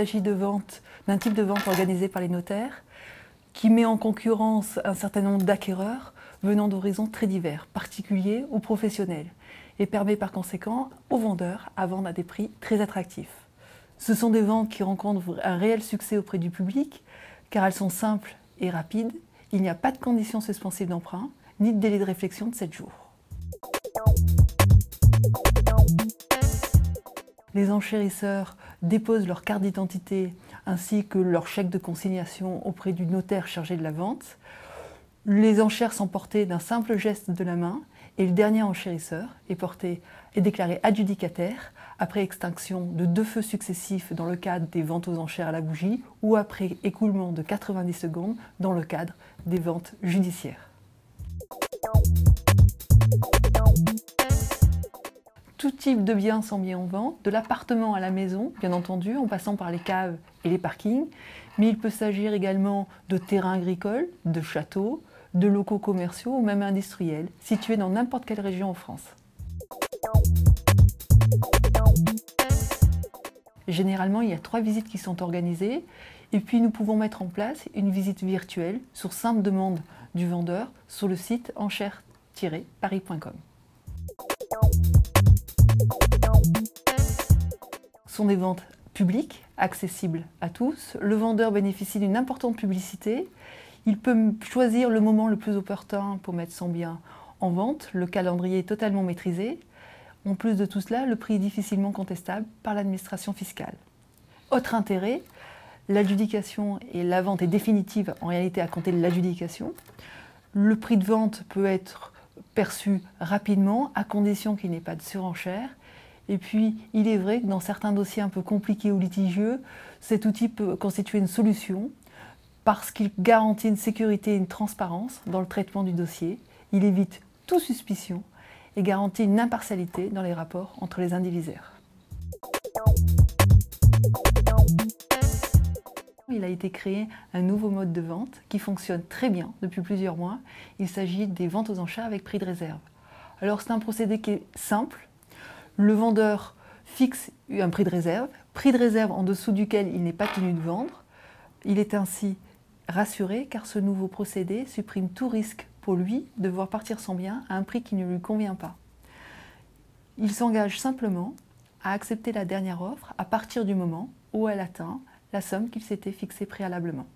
s'agit d'un type de vente organisé par les notaires qui met en concurrence un certain nombre d'acquéreurs venant d'horizons très divers, particuliers ou professionnels, et permet par conséquent aux vendeurs à vendre à des prix très attractifs. Ce sont des ventes qui rencontrent un réel succès auprès du public, car elles sont simples et rapides, il n'y a pas de conditions suspensives d'emprunt, ni de délai de réflexion de 7 jours. Les enchérisseurs déposent leur carte d'identité ainsi que leur chèque de consignation auprès du notaire chargé de la vente. Les enchères sont portées d'un simple geste de la main et le dernier enchérisseur est déclaré adjudicataire après extinction de 2 feux successifs dans le cadre des ventes aux enchères à la bougie ou après écoulement de 90 secondes dans le cadre des ventes judiciaires. Tout type de biens sont mis en vente, de l'appartement à la maison, bien entendu, en passant par les caves et les parkings, mais il peut s'agir également de terrains agricoles, de châteaux, de locaux commerciaux ou même industriels, situés dans n'importe quelle région en France. Généralement, il y a 3 visites qui sont organisées, et puis nous pouvons mettre en place une visite virtuelle sur simple demande du vendeur sur le site enchères-paris.com. Ce sont des ventes publiques, accessibles à tous. Le vendeur bénéficie d'une importante publicité. Il peut choisir le moment le plus opportun pour mettre son bien en vente. Le calendrier est totalement maîtrisé. En plus de tout cela, le prix est difficilement contestable par l'administration fiscale. Autre intérêt, l'adjudication et la vente est définitive en réalité à compter de l'adjudication. Le prix de vente peut être perçu rapidement à condition qu'il n'y ait pas de surenchère. Et puis, il est vrai que dans certains dossiers un peu compliqués ou litigieux, cet outil peut constituer une solution parce qu'il garantit une sécurité et une transparence dans le traitement du dossier. Il évite toute suspicion et garantit une impartialité dans les rapports entre les indivisaires. Il a été créé un nouveau mode de vente qui fonctionne très bien depuis plusieurs mois. Il s'agit des ventes aux enchères avec prix de réserve. Alors c'est un procédé qui est simple. Le vendeur fixe un prix de réserve en dessous duquel il n'est pas tenu de vendre. Il est ainsi rassuré car ce nouveau procédé supprime tout risque pour lui de voir partir son bien à un prix qui ne lui convient pas. Il s'engage simplement à accepter la dernière offre à partir du moment où elle atteint la somme qu'il s'était fixée préalablement.